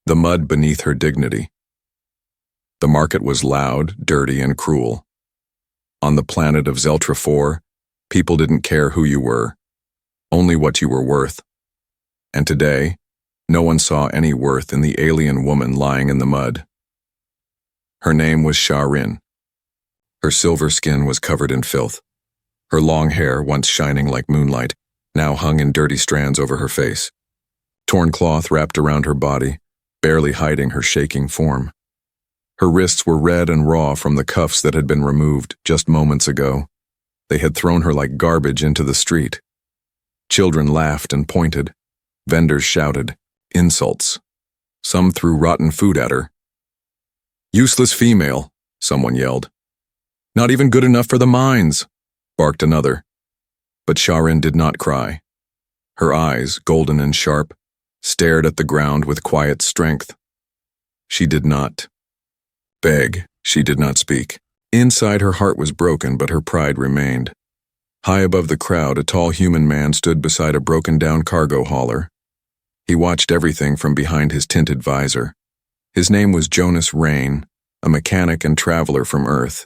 the mud beneath her dignity. The market was loud, dirty, and cruel. On the planet of Zeltra 4, people didn't care who you were, only what you were worth. And today, no one saw any worth in the alien woman lying in the mud. Her name was Sharin. Her silver skin was covered in filth. Her long hair, once shining like moonlight, now hung in dirty strands over her face. Torn cloth wrapped around her body, barely hiding her shaking form. Her wrists were red and raw from the cuffs that had been removed just moments ago. They had thrown her like garbage into the street. Children laughed and pointed. Vendors shouted, insults. Some threw rotten food at her. "Useless female," someone yelled. "Not even good enough for the mines," barked another. But Sharin did not cry. Her eyes, golden and sharp, stared at the ground with quiet strength. She did not beg. She did not speak. Inside, her heart was broken, but her pride remained. High above the crowd, a tall human man stood beside a broken-down cargo hauler. He watched everything from behind his tinted visor. His name was Jonas Rain, a mechanic and traveler from Earth.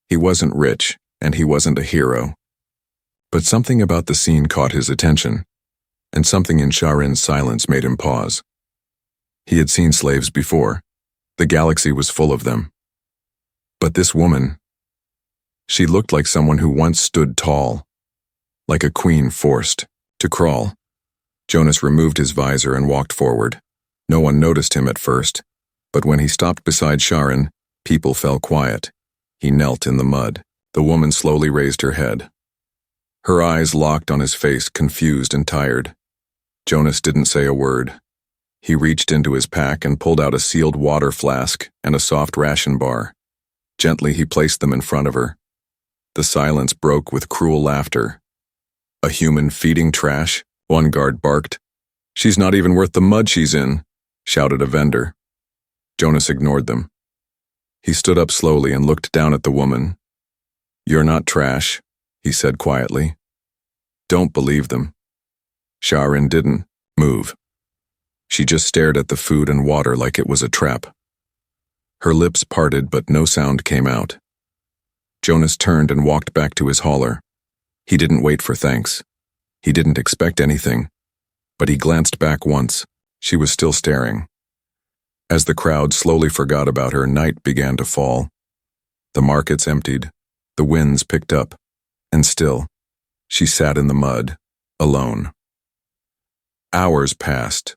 He wasn't rich, and he wasn't a hero. But something about the scene caught his attention, and something in Sharin's silence made him pause. He had seen slaves before. The galaxy was full of them. But this woman, she looked like someone who once stood tall, like a queen forced to crawl. Jonas removed his visor and walked forward. No one noticed him at first, but when he stopped beside Sharin, people fell quiet. He knelt in the mud. The woman slowly raised her head. Her eyes locked on his face, confused and tired. Jonas didn't say a word. He reached into his pack and pulled out a sealed water flask and a soft ration bar. Gently, he placed them in front of her. The silence broke with cruel laughter. "A human feeding trash?" one guard barked. "She's not even worth the mud she's in," shouted a vendor. Jonas ignored them. He stood up slowly and looked down at the woman. "You're not trash," he said quietly. "Don't believe them." Sharin didn't move. She just stared at the food and water like it was a trap. Her lips parted, but no sound came out. Jonas turned and walked back to his hauler. He didn't wait for thanks. He didn't expect anything, but he glanced back once. She was still staring. As the crowd slowly forgot about her, night began to fall. The markets emptied, the winds picked up, and still, she sat in the mud, alone. Hours passed.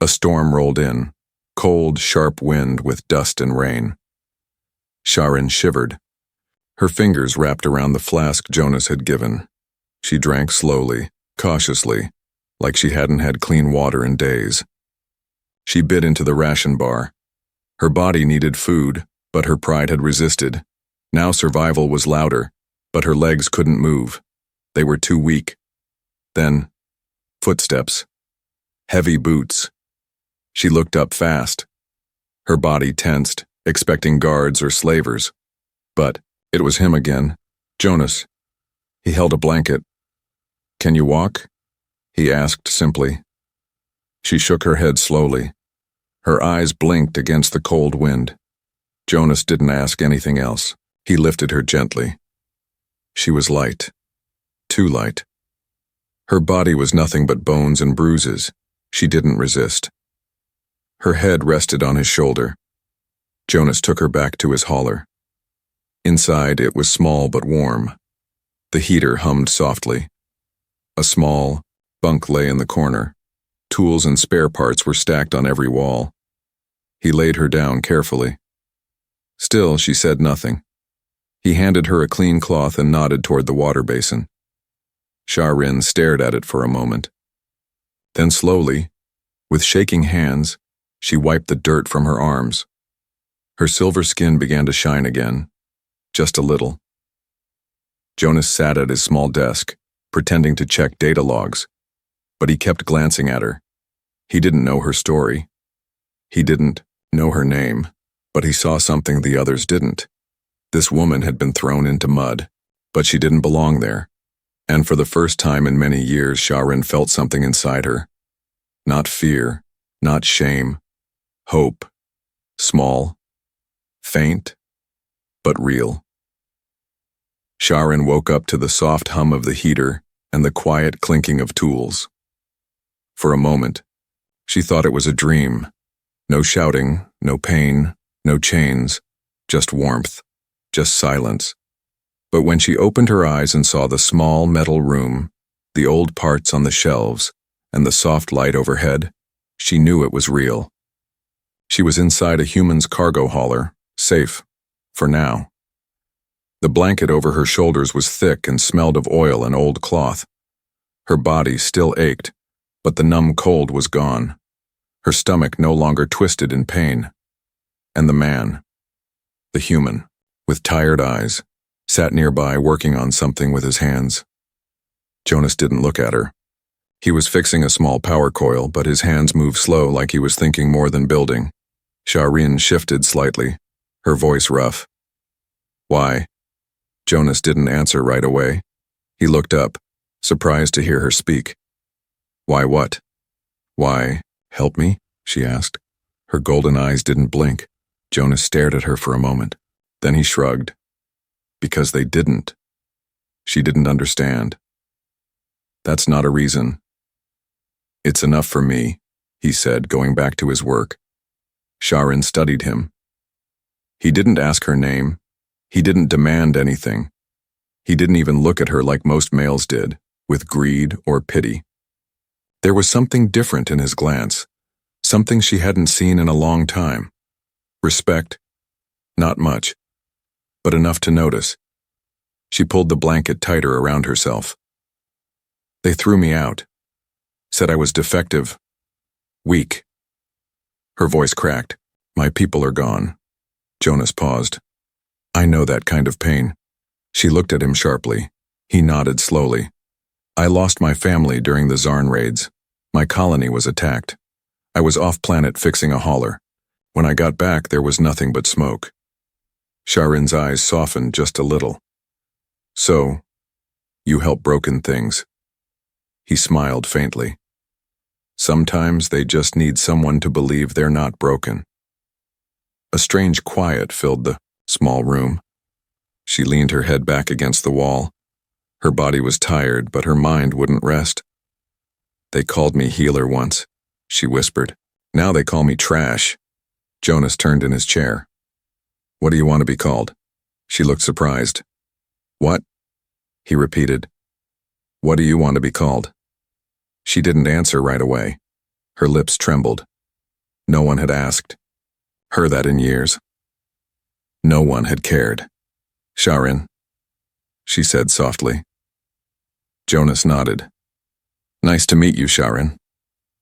A storm rolled in, cold, sharp wind with dust and rain. Sharin shivered. Her fingers wrapped around the flask Jonas had given. She drank slowly, cautiously, like she hadn't had clean water in days. She bit into the ration bar. Her body needed food, but her pride had resisted. Now survival was louder, but her legs couldn't move. They were too weak. Then, footsteps. Heavy boots. She looked up fast. Her body tensed, expecting guards or slavers. But it was him again, Jonas. He held a blanket. "Can you walk?" he asked simply. She shook her head slowly. Her eyes blinked against the cold wind. Jonas didn't ask anything else. He lifted her gently. She was light. Too light. Her body was nothing but bones and bruises. She didn't resist. Her head rested on his shoulder. Jonas took her back to his hauler. Inside, it was small but warm. The heater hummed softly. A small bunk lay in the corner. Tools and spare parts were stacked on every wall. He laid her down carefully. Still, she said nothing. He handed her a clean cloth and nodded toward the water basin. Sharin stared at it for a moment. Then slowly, with shaking hands, she wiped the dirt from her arms. Her silver skin began to shine again, just a little. Jonas sat at his small desk, pretending to check data logs, but he kept glancing at her. He didn't know her story. He didn't know her name, but he saw something the others didn't. This woman had been thrown into mud, but she didn't belong there. And for the first time in many years, Sharin felt something inside her. Not fear, not shame. Hope. Small. Faint. But real. Sharon woke up to the soft hum of the heater and the quiet clinking of tools. For a moment, she thought it was a dream. No shouting, no pain, no chains, just warmth, just silence. But when she opened her eyes and saw the small metal room, the old parts on the shelves, and the soft light overhead, she knew it was real. She was inside a human's cargo hauler, safe, for now. The blanket over her shoulders was thick and smelled of oil and old cloth. Her body still ached, but the numb cold was gone. Her stomach no longer twisted in pain. And the man, the human, with tired eyes, sat nearby working on something with his hands. Jonas didn't look at her. He was fixing a small power coil, but his hands moved slow like he was thinking more than building. Sharin shifted slightly, her voice rough. Why? Jonas didn't answer right away. He looked up, surprised to hear her speak. Why what? Why, help me? She asked. Her golden eyes didn't blink. Jonas stared at her for a moment. Then he shrugged. Because they didn't. She didn't understand. That's not a reason. It's enough for me, he said, going back to his work. Sharin studied him. He didn't ask her name. He didn't demand anything. He didn't even look at her like most males did, with greed or pity. There was something different in his glance, something she hadn't seen in a long time. Respect. Not much, but enough to notice. She pulled the blanket tighter around herself. They threw me out. Said I was defective. Weak. Her voice cracked. My people are gone. Jonas paused. I know that kind of pain. She looked at him sharply. He nodded slowly. I lost my family during the Zarn raids. My colony was attacked. I was off-planet fixing a hauler. When I got back, there was nothing but smoke. Sharin's eyes softened just a little. So, you help broken things. He smiled faintly. Sometimes they just need someone to believe they're not broken. A strange quiet filled the small room. She leaned her head back against the wall. Her body was tired, but her mind wouldn't rest. They called me healer once, she whispered. Now they call me trash. Jonas turned in his chair. What do you want to be called? She looked surprised. What? He repeated. What do you want to be called? She didn't answer right away. Her lips trembled. No one had asked her that in years. No one had cared. Sharin, she said softly. Jonas nodded. Nice to meet you, Sharin.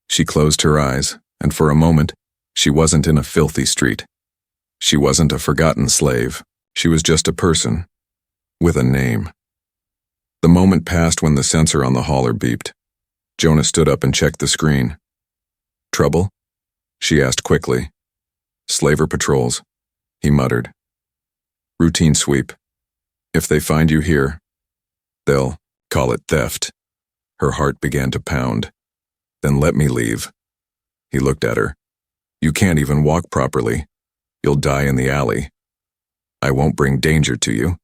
She closed her eyes, and for a moment, she wasn't in a filthy street. She wasn't a forgotten slave. She was just a person, with a name. The moment passed when the sensor on the hauler beeped. Jonas stood up and checked the screen. Trouble? She asked quickly. Slaver patrols, he muttered. Routine sweep. If they find you here, they'll call it theft. Her heart began to pound. Then let me leave. He looked at her. You can't even walk properly. You'll die in the alley. I won't bring danger to you.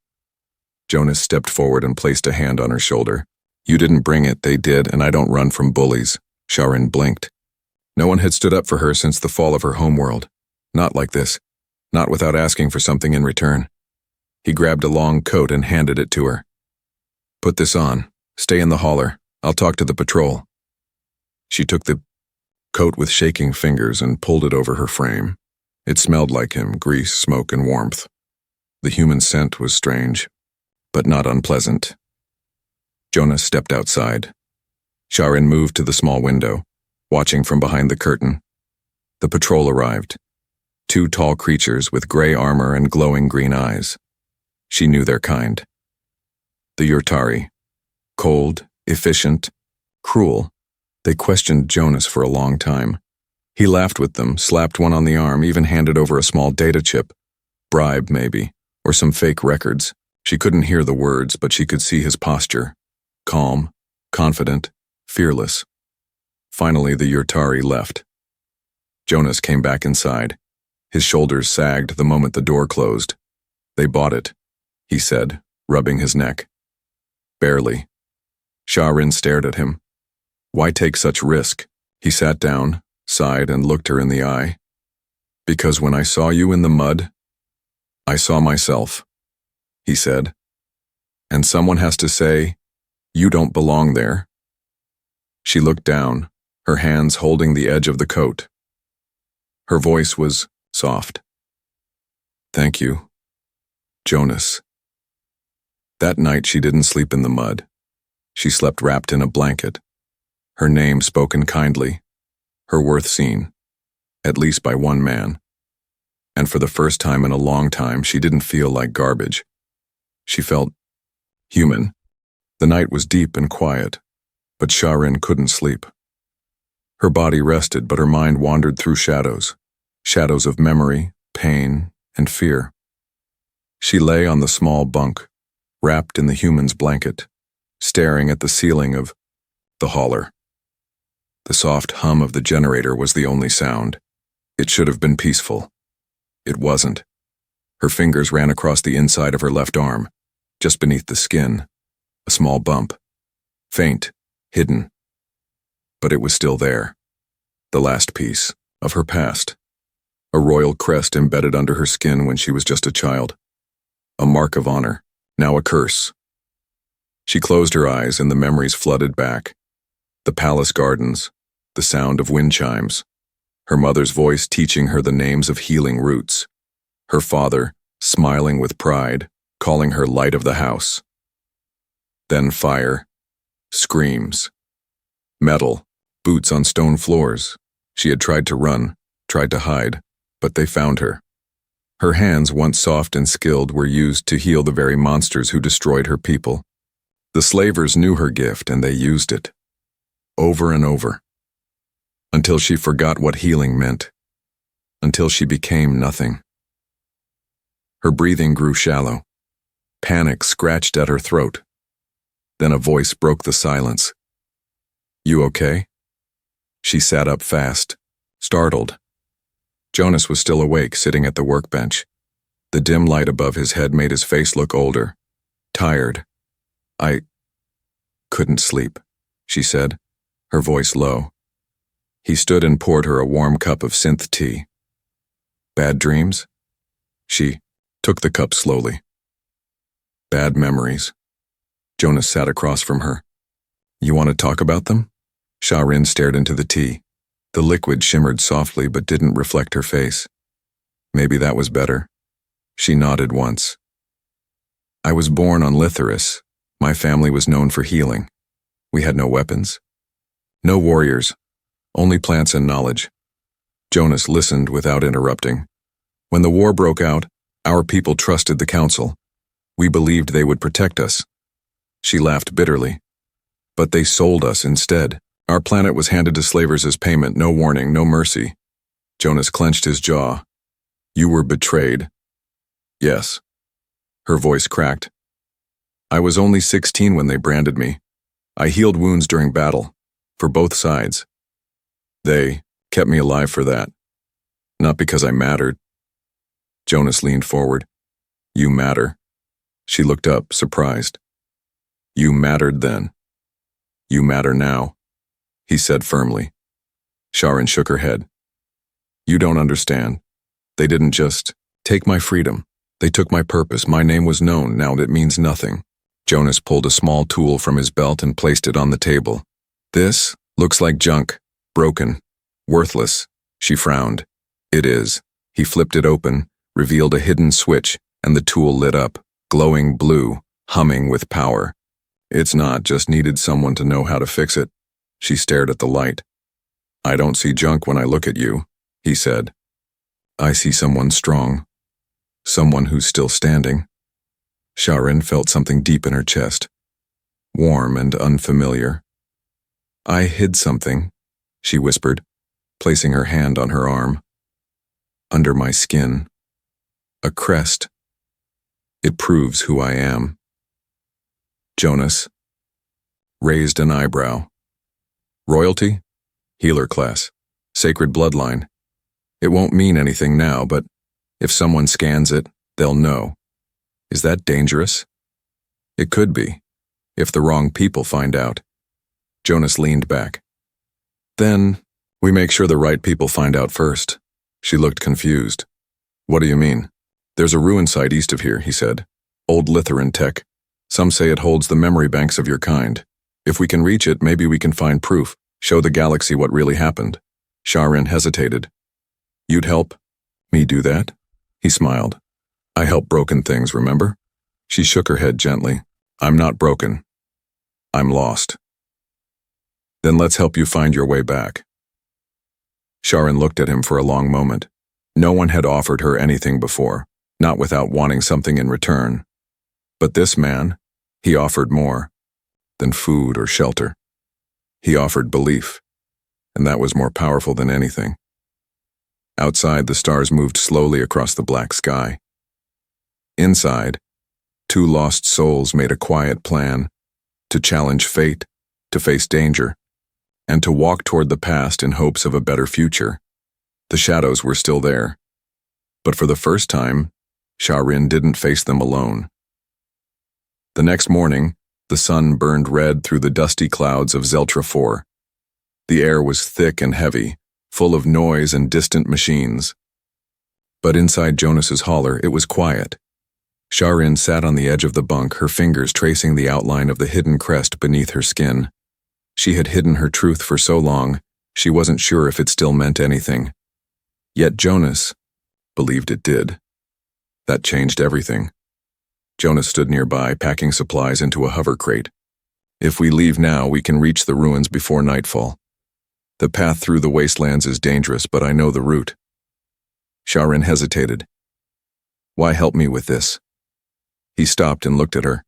Jonas stepped forward and placed a hand on her shoulder. You didn't bring it, they did, and I don't run from bullies. Sharin blinked. No one had stood up for her since the fall of her homeworld. Not like this. Not without asking for something in return. He grabbed a long coat and handed it to her. Put this on. Stay in the hauler. I'll talk to the patrol. She took the coat with shaking fingers and pulled it over her frame. It smelled like him, grease, smoke, and warmth. The human scent was strange, but not unpleasant. Jonas stepped outside. Sharin moved to the small window, watching from behind the curtain. The patrol arrived. 2 tall creatures with gray armor and glowing green eyes. She knew their kind. The Yurtari. Cold, efficient, cruel. They questioned Jonas for a long time. He laughed with them, slapped one on the arm, even handed over a small data chip. Bribe, maybe, or some fake records. She couldn't hear the words, but she could see his posture. Calm, confident, fearless. Finally, the Yurtari left. Jonas came back inside. His shoulders sagged the moment the door closed. They bought it, he said, rubbing his neck. Barely. Sharin stared at him. Why take such risk? He sat down, sighed, and looked her in the eye. Because when I saw you in the mud, I saw myself, he said. And someone has to say, you don't belong there. She looked down, her hands holding the edge of the coat. Her voice was soft. Thank you, Jonas. That night she didn't sleep in the mud. She slept wrapped in a blanket. Her name spoken kindly, her worth seen, at least by one man. And for the first time in a long time, she didn't feel like garbage. She felt human. The night was deep and quiet, but Sharin couldn't sleep. Her body rested, but her mind wandered through shadows of memory, pain, and fear. She lay on the small bunk, wrapped in the human's blanket, staring at the ceiling of the hauler. The soft hum of the generator was the only sound. It should have been peaceful. It wasn't. Her fingers ran across the inside of her left arm, just beneath the skin, a small bump. Faint, hidden. But it was still there. The last piece of her past. A royal crest embedded under her skin when she was just a child. A mark of honor, now a curse. She closed her eyes and the memories flooded back. The palace gardens, the sound of wind chimes, her mother's voice teaching her the names of healing roots, her father, smiling with pride, calling her light of the house. Then fire, screams, metal, boots on stone floors. She had tried to run, tried to hide, but they found her. Her hands, once soft and skilled, were used to heal the very monsters who destroyed her people. The slavers knew her gift and they used it. Over and over. Until she forgot what healing meant. Until she became nothing. Her breathing grew shallow. Panic scratched at her throat. Then a voice broke the silence. You okay? She sat up fast, startled. Jonas was still awake, sitting at the workbench. The dim light above his head made his face look older. Tired. I couldn't sleep, she said, her voice low. He stood and poured her a warm cup of synth tea. Bad dreams? She took the cup slowly. Bad memories. Jonas sat across from her. You want to talk about them? Sharin stared into the tea. The liquid shimmered softly but didn't reflect her face. Maybe that was better. She nodded once. I was born on Lithoris. My family was known for healing. We had no weapons. No warriors. Only plants and knowledge. Jonas listened without interrupting. When the war broke out, our people trusted the council. We believed they would protect us. She laughed bitterly. But they sold us instead. Our planet was handed to slavers as payment, no warning, no mercy. Jonas clenched his jaw. You were betrayed. Yes. Her voice cracked. I was only 16 when they branded me. I healed wounds during battle, for both sides. They kept me alive for that. Not because I mattered. Jonas leaned forward. You matter. She looked up, surprised. You mattered then. You matter now, he said firmly. Sharin shook her head. You don't understand. They didn't just take my freedom. They took my purpose. My name was known. Now it means nothing. Jonas pulled a small tool from his belt and placed it on the table. This looks like junk. Broken. Worthless. She frowned. It is. He flipped it open, revealed a hidden switch, and the tool lit up, glowing blue, humming with power. It's not, just needed someone to know how to fix it. She stared at the light. I don't see junk when I look at you, he said. I see someone strong. Someone who's still standing. Sharin felt something deep in her chest. Warm and unfamiliar. I hid something, she whispered, placing her hand on her arm. Under my skin. A crest. It proves who I am. Jonas raised an eyebrow. Royalty? Healer class. Sacred bloodline. It won't mean anything now, but if someone scans it, they'll know. Is that dangerous? It could be, if the wrong people find out. Jonas leaned back. Then, we make sure the right people find out first. She looked confused. What do you mean? There's a ruin site east of here, he said. Old Lithuanian tech. Some say it holds the memory banks of your kind. If we can reach it, maybe we can find proof, show the galaxy what really happened. Sharin hesitated. You'd help me do that? He smiled. I help broken things, remember? She shook her head gently. I'm not broken. I'm lost. Then let's help you find your way back. Sharin looked at him for a long moment. No one had offered her anything before, not without wanting something in return. But this man, he offered more than food or shelter. He offered belief, and that was more powerful than anything. Outside, the stars moved slowly across the black sky. Inside, two lost souls made a quiet plan to challenge fate, to face danger, and to walk toward the past in hopes of a better future. The shadows were still there, but for the first time, Sharin didn't face them alone. The next morning, the sun burned red through the dusty clouds of Zeltra 4. The air was thick and heavy, full of noise and distant machines. But inside Jonas's hauler, it was quiet. Sharin sat on the edge of the bunk, her fingers tracing the outline of the hidden crest beneath her skin. She had hidden her truth for so long, she wasn't sure if it still meant anything. Yet Jonas believed it did. That changed everything. Jonas stood nearby, packing supplies into a hover crate. If we leave now, we can reach the ruins before nightfall. The path through the wastelands is dangerous, but I know the route. Sharin hesitated. Why help me with this? He stopped and looked at her.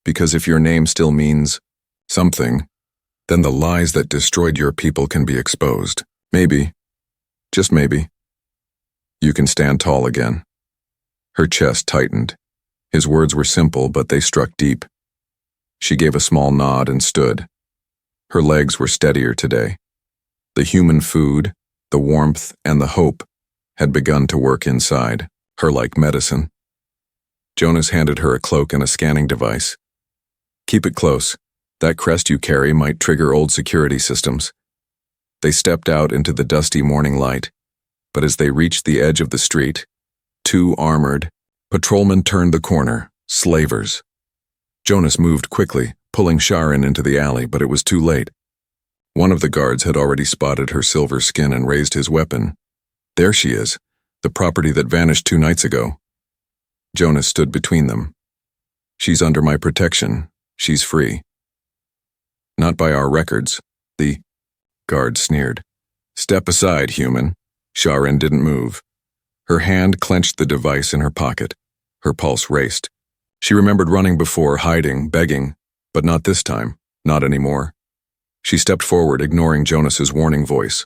Because if your name still means something, then the lies that destroyed your people can be exposed. Maybe, just maybe, you can stand tall again. Her chest tightened. His words were simple, but they struck deep. She gave a small nod and stood. Her legs were steadier today. The human food, the warmth, and the hope had begun to work inside, her like medicine. Jonas handed her a cloak and a scanning device. Keep it close. That crest you carry might trigger old security systems. They stepped out into the dusty morning light, but as they reached the edge of the street, two armored patrolmen turned the corner, slavers. Jonas moved quickly, pulling Sharin into the alley, but it was too late. One of the guards had already spotted her silver skin and raised his weapon. There she is, the property that vanished 2 nights ago. Jonas stood between them. She's under my protection. She's free. Not by our records, the guard sneered. Step aside, human. Sharin didn't move. Her hand clenched the device in her pocket. Her pulse raced. She remembered running before, hiding, begging, but not this time, not anymore. She stepped forward, ignoring Jonas's warning voice.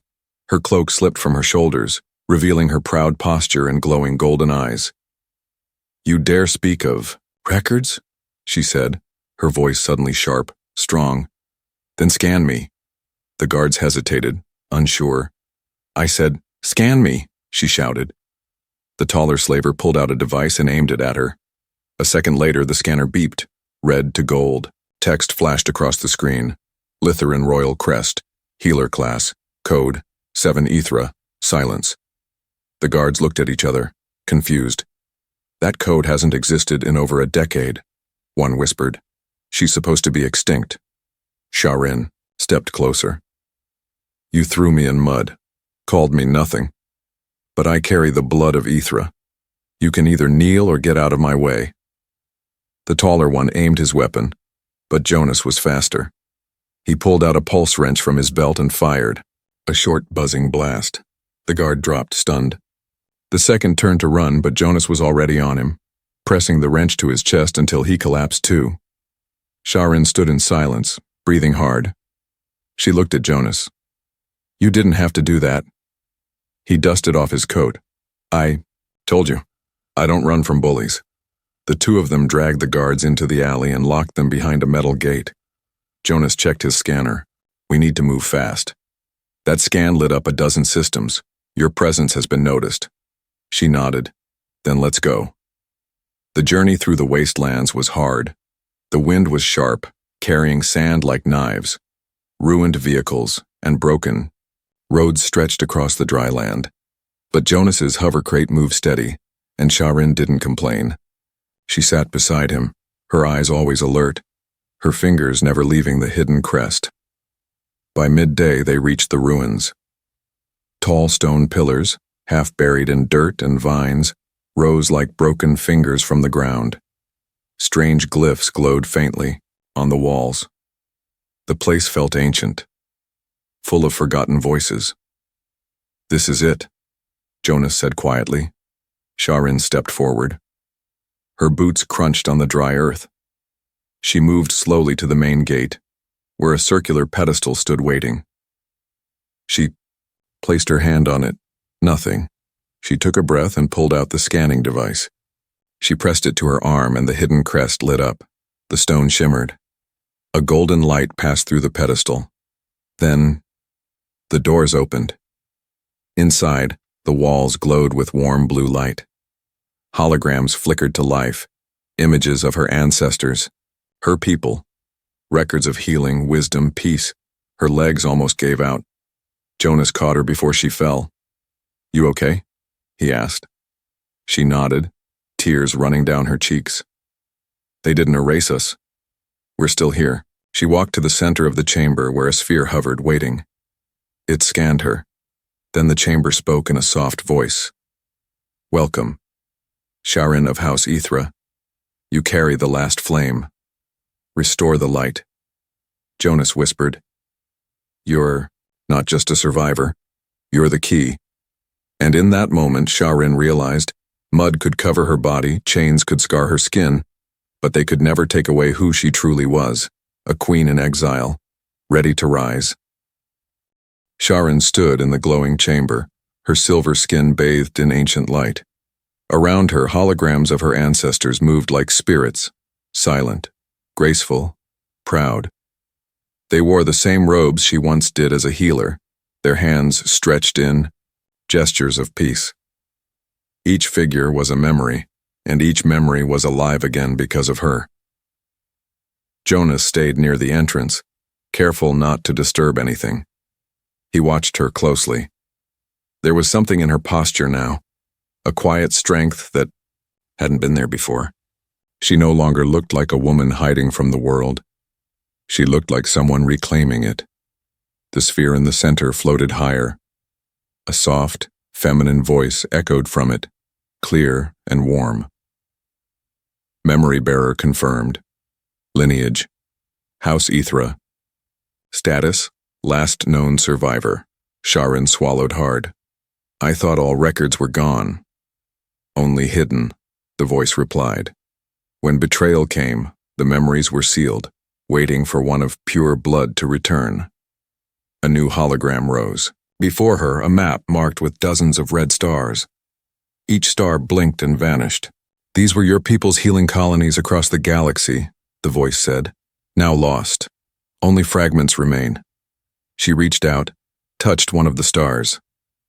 Her cloak slipped from her shoulders, revealing her proud posture and glowing golden eyes. You dare speak of records? She said, her voice suddenly sharp, strong. Then scan me. The guards hesitated, unsure. I said, scan me, she shouted. The taller slaver pulled out a device and aimed it at her. A second later, the scanner beeped, red to gold. Text flashed across the screen. Lithuanian Royal Crest, Healer Class, Code, 7 Ethra, Silence. The guards looked at each other, confused. That code hasn't existed in over a decade, one whispered. She's supposed to be extinct. Sharin stepped closer. You threw me in mud, called me nothing. But I carry the blood of Ethra. You can either kneel or get out of my way. The taller one aimed his weapon, but Jonas was faster. He pulled out a pulse wrench from his belt and fired. A short, buzzing blast. The guard dropped, stunned. The second turned to run, but Jonas was already on him, pressing the wrench to his chest until he collapsed too. Sharin stood in silence, breathing hard. She looked at Jonas. You didn't have to do that. He dusted off his coat. I told you, I don't run from bullies. The two of them dragged the guards into the alley and locked them behind a metal gate. Jonas checked his scanner. We need to move fast. That scan lit up a dozen systems. Your presence has been noticed. She nodded. Then let's go. The journey through the wastelands was hard. The wind was sharp, carrying sand like knives. Ruined vehicles and broken roads stretched across the dry land. But Jonas's hover crate moved steady, and Sharin didn't complain. She sat beside him, her eyes always alert, her fingers never leaving the hidden crest. By midday they reached the ruins. Tall stone pillars, half buried in dirt and vines, rose like broken fingers from the ground. Strange glyphs glowed faintly on the walls. The place felt ancient, full of forgotten voices. "This is it," Jonas said quietly. Sharin stepped forward. Her boots crunched on the dry earth. She moved slowly to the main gate, where a circular pedestal stood waiting. She placed her hand on it. Nothing. She took a breath and pulled out the scanning device. She pressed it to her arm and the hidden crest lit up. The stone shimmered. A golden light passed through the pedestal. Then, the doors opened. Inside, the walls glowed with warm blue light. Holograms flickered to life, images of her ancestors, her people, records of healing, wisdom, peace. Her legs almost gave out. Jonas caught her before she fell. "You okay?" he asked. She nodded, tears running down her cheeks. "They didn't erase us. We're still here." She walked to the center of the chamber where a sphere hovered, waiting. It scanned her. Then the chamber spoke in a soft voice. "Welcome, Sharin of House Ithra. You carry the last flame. Restore the light." Jonas whispered, "You're not just a survivor. You're the key." And in that moment, Sharin realized mud could cover her body, chains could scar her skin, but they could never take away who she truly was, a queen in exile, ready to rise. Sharin stood in the glowing chamber, her silver skin bathed in ancient light. Around her, holograms of her ancestors moved like spirits, silent, graceful, proud. They wore the same robes she once did as a healer, their hands stretched in, gestures of peace. Each figure was a memory, and each memory was alive again because of her. Jonas stayed near the entrance, careful not to disturb anything. He watched her closely. There was something in her posture now, a quiet strength that hadn't been there before. She no longer looked like a woman hiding from the world. She looked like someone reclaiming it. The sphere in the center floated higher. A soft, feminine voice echoed from it, clear and warm. Memory bearer confirmed. Lineage, House Ithra. Status, last known survivor. Sharin swallowed hard. "I thought all records were gone." "Only hidden," the voice replied. "When betrayal came, the memories were sealed, waiting for one of pure blood to return." A new hologram rose. Before her, a map marked with dozens of red stars. Each star blinked and vanished. "These were your people's healing colonies across the galaxy," the voice said. "Now lost. Only fragments remain." She reached out, touched one of the stars.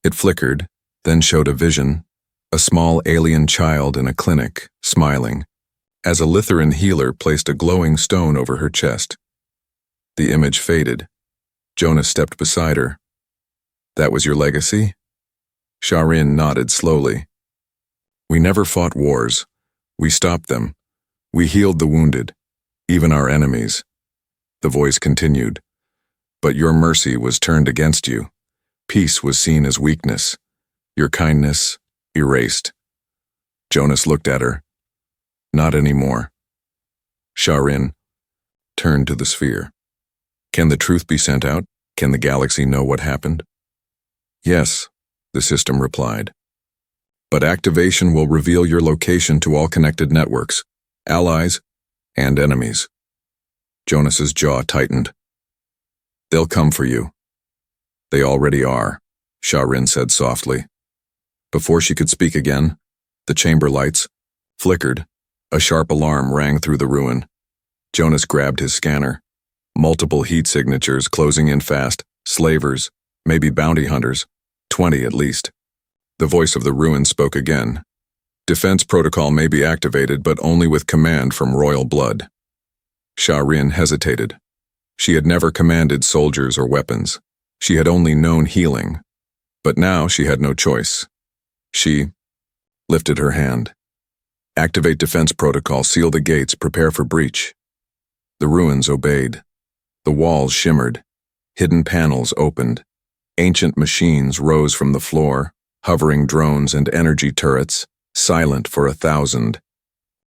It flickered, then showed a vision, a small alien child in a clinic, smiling, as a Lytheran healer placed a glowing stone over her chest. The image faded. Jonas stepped beside her. "That was your legacy?" Sharin nodded slowly. "We never fought wars. We stopped them. We healed the wounded, even our enemies." The voice continued. "But your mercy was turned against you. Peace was seen as weakness. Your kindness, erased." Jonas looked at her. "Not anymore." Sharin turned to the sphere. "Can the truth be sent out? Can the galaxy know what happened?" "Yes," the system replied. "But activation will reveal your location to all connected networks, allies, and enemies." Jonas's jaw tightened. "They'll come for you." "They already are," Sharin said softly. Before she could speak again, the chamber lights flickered. A sharp alarm rang through the ruin. Jonas grabbed his scanner. Multiple heat signatures closing in fast, slavers, maybe bounty hunters, 20 at least. The voice of the ruin spoke again. Defense protocol may be activated, but only with command from royal blood. Sha-Rin hesitated. She had never commanded soldiers or weapons. She had only known healing. But now she had no choice. She lifted her hand. Activate defense protocol, seal the gates, prepare for breach. The ruins obeyed. The walls shimmered. Hidden panels opened. Ancient machines rose from the floor, hovering drones and energy turrets, silent for 1,000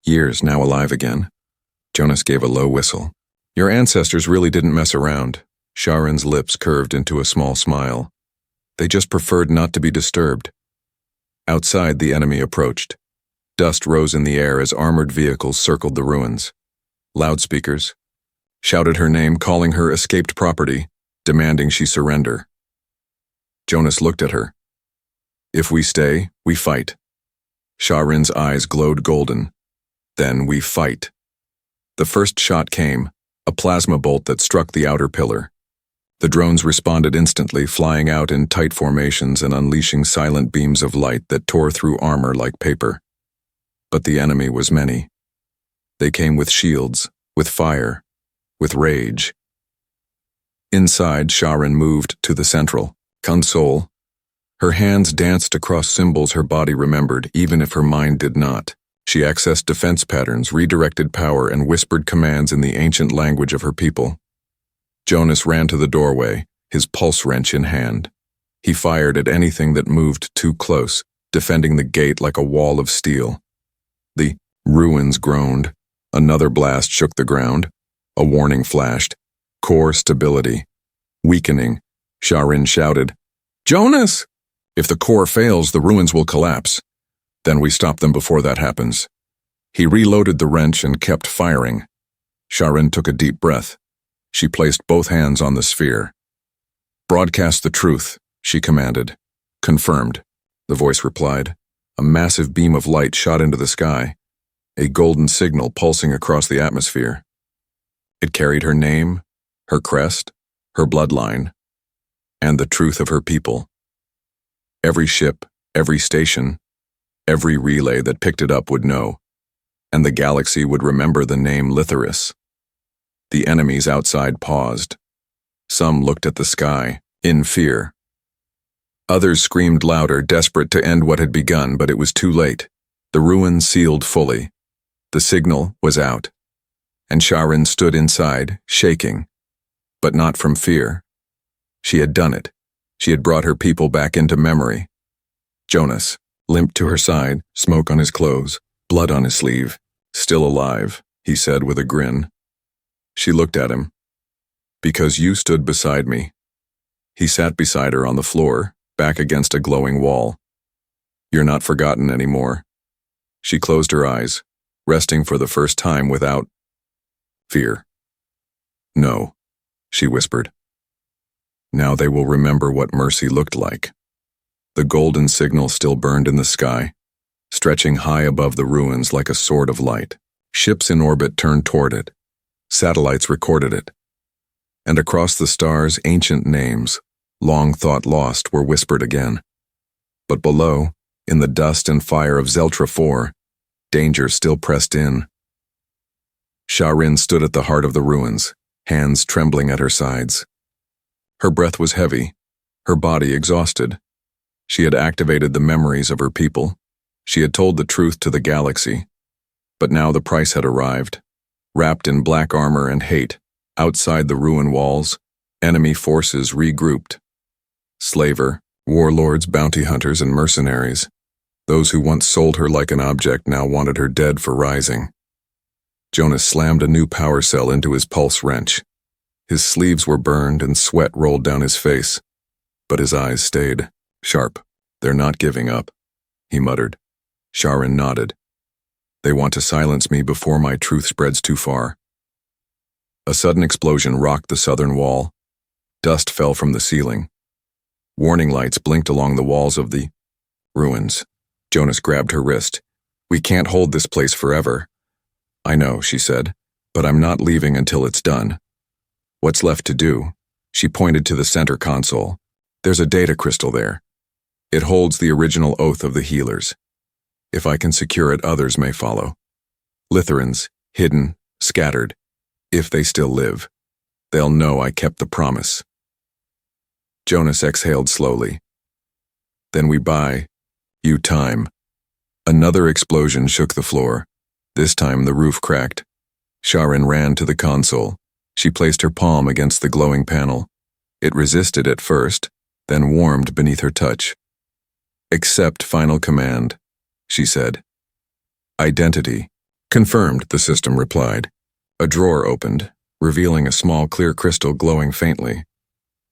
years, now alive again. Jonas gave a low whistle. Your ancestors really didn't mess around. Sha-Rin's lips curved into a small smile. They just preferred not to be disturbed. Outside, the enemy approached. Dust rose in the air as armored vehicles circled the ruins. Loudspeakers shouted her name, calling her escaped property, demanding she surrender. Jonas looked at her. If we stay, we fight. Sha-Rin's eyes glowed golden. Then we fight. The first shot came, a plasma bolt that struck the outer pillar. The drones responded instantly, flying out in tight formations and unleashing silent beams of light that tore through armor like paper. But the enemy was many. They came with shields, with fire, with rage. Inside, Sha-Rin moved to the central console. Her hands danced across symbols her body remembered, even if her mind did not. She accessed defense patterns, redirected power, and whispered commands in the ancient language of her people. Jonas ran to the doorway, his pulse wrench in hand. He fired at anything that moved too close, defending the gate like a wall of steel. The ruins groaned. Another blast shook the ground. A warning flashed. Core stability. Weakening. Sha-Rin shouted, "Jonas! If the core fails, the ruins will collapse. Then we stop them before that happens." He reloaded the wrench and kept firing. Sha-Rin took a deep breath. She placed both hands on the sphere. "Broadcast the truth," she commanded. "Confirmed," the voice replied. A massive beam of light shot into the sky, a golden signal pulsing across the atmosphere. It carried her name, her crest, her bloodline, and the truth of her people. Every ship, every station, every relay that picked it up would know, and the galaxy would remember the name Litharis. The enemies outside paused. Some looked at the sky, in fear. Others screamed louder, desperate to end what had begun, but it was too late. The ruins sealed fully. The signal was out. And Sha-Rin stood inside, shaking. But not from fear. She had done it. She had brought her people back into memory. Jonas limped to her side, smoke on his clothes, blood on his sleeve. "Still alive," he said with a grin. She looked at him. "Because you stood beside me." He sat beside her on the floor, back against a glowing wall. "You're not forgotten anymore." She closed her eyes, resting for the first time without fear. "No," she whispered. "Now they will remember what mercy looked like." The golden signal still burned in the sky, stretching high above the ruins like a sword of light. Ships in orbit turned toward it. Satellites recorded it. And across the stars, ancient names, long thought lost, were whispered again. But below, in the dust and fire of Zeltra 4, danger still pressed in. Sha-Rin stood at the heart of the ruins, hands trembling at her sides. Her breath was heavy, her body exhausted. She had activated the memories of her people. She had told the truth to the galaxy. But now the price had arrived. Wrapped in black armor and hate, outside the ruin walls, enemy forces regrouped. Slaver, warlords, bounty hunters, and mercenaries. Those who once sold her like an object now wanted her dead for rising. Jonas slammed a new power cell into his pulse wrench. His sleeves were burned and sweat rolled down his face, but his eyes stayed sharp. "They're not giving up," he muttered. Sha-Rin nodded. "They want to silence me before my truth spreads too far." A sudden explosion rocked the southern wall. Dust fell from the ceiling. Warning lights blinked along the walls of the ruins. Jonas grabbed her wrist. "We can't hold this place forever." "I know," she said, "but I'm not leaving until it's done." "What's left to do?" She pointed to the center console. "There's a data crystal there. It holds the original oath of the healers. If I can secure it, others may follow. Litherans, hidden, scattered, if they still live, they'll know I kept the promise. Jonas exhaled slowly. Then we buy you time. Another explosion shook the floor. This time the roof cracked. Sharon ran to the console. She placed her palm against the glowing panel. It resisted at first, then warmed beneath her touch. Accept final command, she said. Identity. Confirmed, the system replied. A drawer opened, revealing a small clear crystal glowing faintly.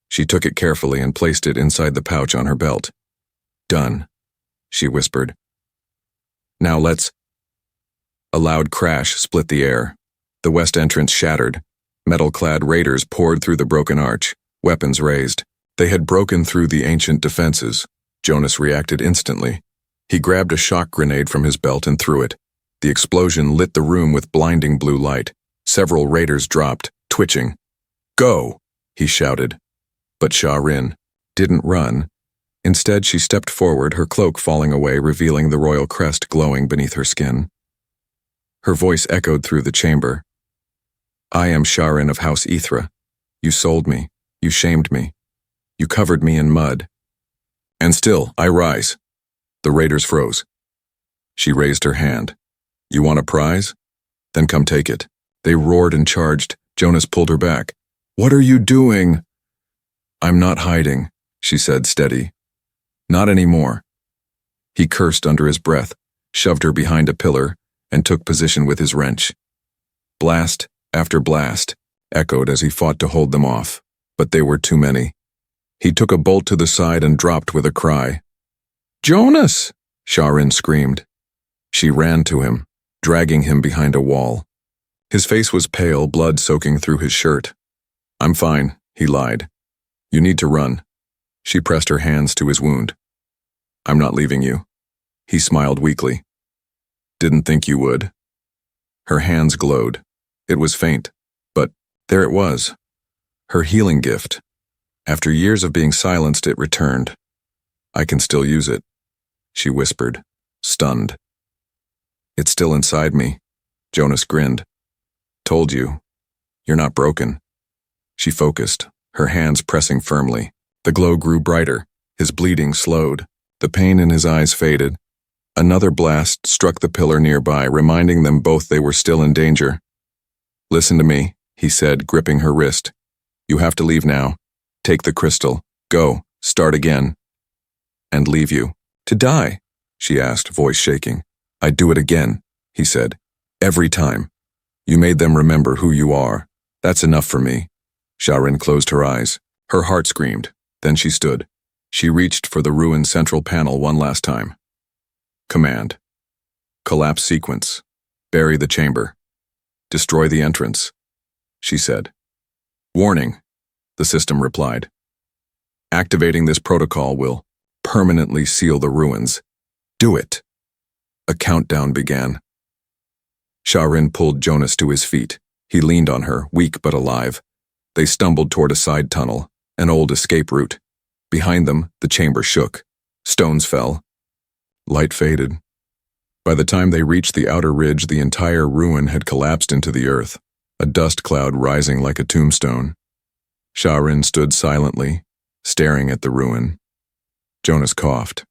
She took it carefully and placed it inside the pouch on her belt. Done, she whispered. Now let's... A loud crash split the air. The west entrance shattered. Metal-clad raiders poured through the broken arch, weapons raised. They had broken through the ancient defenses. Jonas reacted instantly. He grabbed a shock grenade from his belt and threw it. The explosion lit the room with blinding blue light. Several raiders dropped, twitching. Go, he shouted. But Sharin didn't run. Instead, she stepped forward, her cloak falling away, revealing the royal crest glowing beneath her skin. Her voice echoed through the chamber. I am Sharin of House Ithra. You sold me. You shamed me. You covered me in mud. And still, I rise. The raiders froze. She raised her hand. You want a prize? Then come take it. They roared and charged. Jonas pulled her back. What are you doing? I'm not hiding, she said, steady. Not anymore. He cursed under his breath, shoved her behind a pillar, and took position with his wrench. Blast after blast echoed as he fought to hold them off, but they were too many. He took a bolt to the side and dropped with a cry. Jonas! Sharin screamed. She ran to him, dragging him behind a wall. His face was pale, blood soaking through his shirt. I'm fine, he lied. You need to run. She pressed her hands to his wound. I'm not leaving you. He smiled weakly. Didn't think you would. Her hands glowed. It was faint, but there it was. Her healing gift. After years of being silenced, it returned. I can still use it, she whispered, stunned. It's still inside me. Jonas grinned. Told you. You're not broken. She focused, her hands pressing firmly. The glow grew brighter. His bleeding slowed. The pain in his eyes faded. Another blast struck the pillar nearby, reminding them both they were still in danger. Listen to me, he said, gripping her wrist. You have to leave now. Take the crystal. Go. Start again. And leave you. To die? She asked, voice shaking. I'd do it again, he said. Every time. You made them remember who you are. That's enough for me. Sharin closed her eyes. Her heart screamed. Then she stood. She reached for the ruined central panel one last time. Command. Collapse sequence. Bury the chamber. Destroy the entrance, she said. Warning, the system replied. Activating this protocol will permanently seal the ruins. Do it. A countdown began. Sharin pulled Jonas to his feet. He leaned on her, weak but alive. They stumbled toward a side tunnel, an old escape route. Behind them, the chamber shook. Stones fell. Light faded. By the time they reached the outer ridge, the entire ruin had collapsed into the earth, a dust cloud rising like a tombstone. Sharin stood silently, staring at the ruin. Jonas coughed.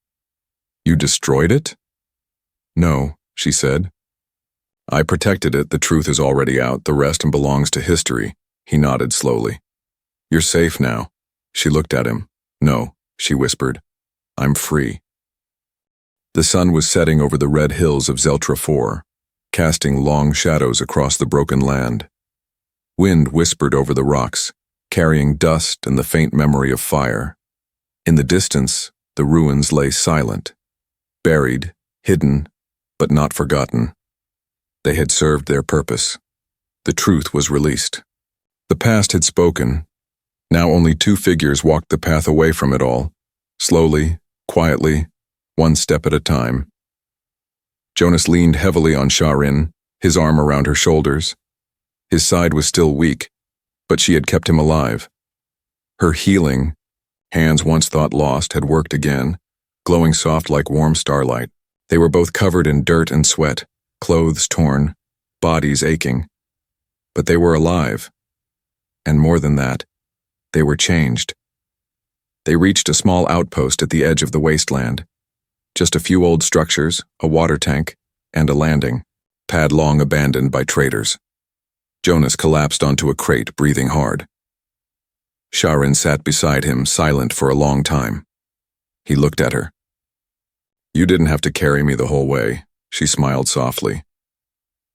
You destroyed it? No, she said. I protected it. The truth is already out. The rest belongs to history. He nodded slowly. You're safe now. She looked at him. No, she whispered. I'm free. The sun was setting over the red hills of Zeltra 4, casting long shadows across the broken land. Wind whispered over the rocks, carrying dust and the faint memory of fire. In the distance, the ruins lay silent, buried, hidden, but not forgotten. They had served their purpose. The truth was released. The past had spoken. Now only two figures walked the path away from it all, slowly, quietly, one step at a time. Jonas leaned heavily on Sharin, his arm around her shoulders. His side was still weak, but she had kept him alive. Her healing, hands once thought lost, had worked again. glowing soft like warm starlight. They were both covered in dirt and sweat, clothes torn, bodies aching. But they were alive. And more than that, they were changed. They reached a small outpost at the edge of the wasteland. Just a few old structures, a water tank, and a landing pad long abandoned by traders. Jonas collapsed onto a crate, breathing hard. Sharon sat beside him, silent for a long time. He looked at her. "You didn't have to carry me the whole way," she smiled softly.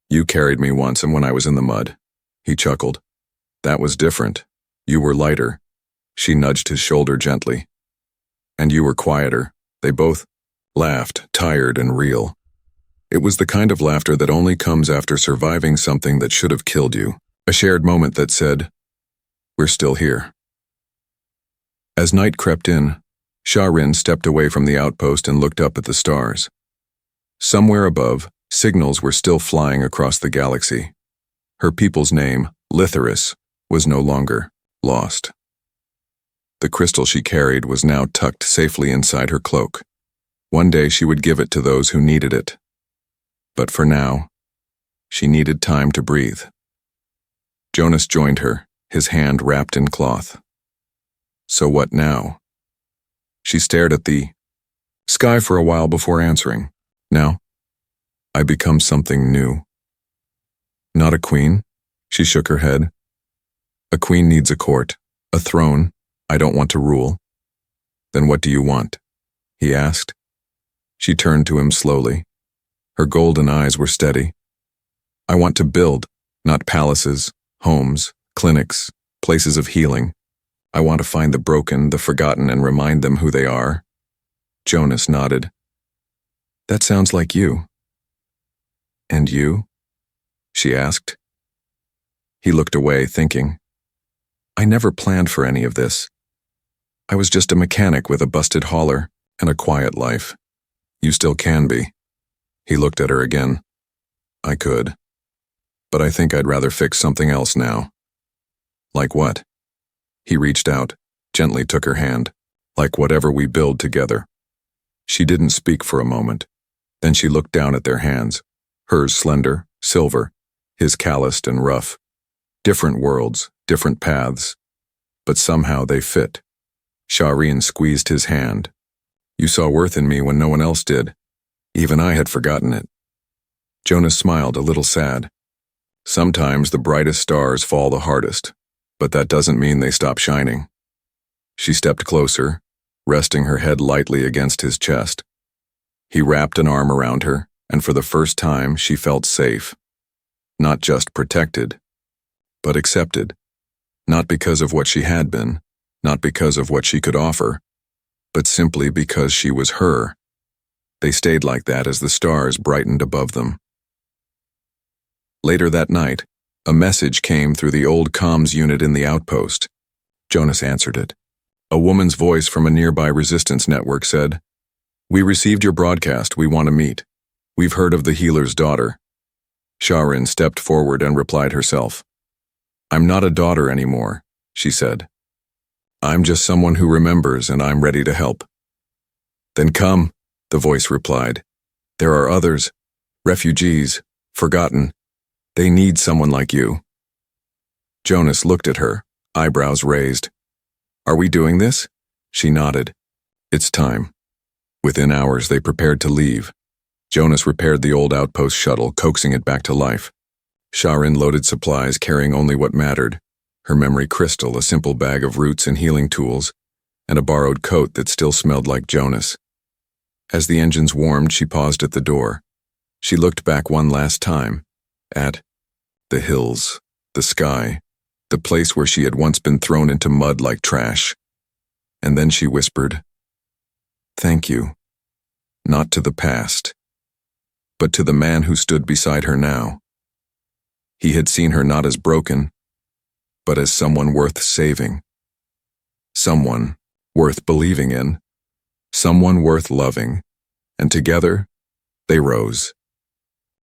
"You carried me once, and when I was in the mud." He chuckled. "That was different. You were lighter." She nudged his shoulder gently. "And you were quieter." They both laughed, tired and real. It was the kind of laughter that only comes after surviving something that should have killed you. A shared moment that said, "We're still here." As night crept in, Sharin stepped away from the outpost and looked up at the stars. Somewhere above, signals were still flying across the galaxy. Her people's name, Litherus, was no longer lost. The crystal she carried was now tucked safely inside her cloak. One day she would give it to those who needed it. But for now, she needed time to breathe. Jonas joined her, his hand wrapped in cloth. "So what now?" She stared at the sky for a while before answering. "Now, I become something new." "Not a queen?" She shook her head. "A queen needs a court, a throne. I don't want to rule." "Then what do you want?" he asked. She turned to him slowly. Her golden eyes were steady. "I want to build, not palaces, homes, clinics, places of healing. I want to find the broken, the forgotten, and remind them who they are." Jonas nodded. "That sounds like you." "And you?" she asked. He looked away, thinking. "I never planned for any of this. I was just a mechanic with a busted hauler and a quiet life." "You still can be." He looked at her again. "I could. But I think I'd rather fix something else now." "Like what?" He reached out, gently took her hand. "Like whatever we build together." She didn't speak for a moment. Then she looked down at their hands, hers slender, silver, his calloused and rough. Different worlds, different paths. But somehow they fit. Sharin squeezed his hand. "You saw worth in me when no one else did. Even I had forgotten it." Jonas smiled, a little sad. "Sometimes the brightest stars fall the hardest, but that doesn't mean they stop shining." She stepped closer, resting her head lightly against his chest. He wrapped an arm around her, and for the first time she felt safe. Not just protected, but accepted. Not because of what she had been, not because of what she could offer, but simply because she was her. They stayed like that as the stars brightened above them. Later that night, a message came through the old comms unit in the outpost. Jonas answered it. A woman's voice from a nearby resistance network said, "We received your broadcast. We want to meet. We've heard of the healer's daughter." Sharin stepped forward and replied herself. "I'm not a daughter anymore," she said. "I'm just someone who remembers, and I'm ready to help." "Then come," the voice replied. "There are others, refugees, forgotten. They need someone like you." Jonas looked at her, eyebrows raised. "Are we doing this?" She nodded. "It's time." Within hours, they prepared to leave. Jonas repaired the old outpost shuttle, coaxing it back to life. Sharin loaded supplies, carrying only what mattered. Her memory crystal, a simple bag of roots and healing tools, and a borrowed coat that still smelled like Jonas. As the engines warmed, she paused at the door. She looked back one last time, at the hills, the sky, the place where she had once been thrown into mud like trash. And then she whispered, "Thank you. Not to the past, but to the man who stood beside her now." He had seen her not as broken, but as someone worth saving. Someone worth believing in. Someone worth loving. And together, they rose.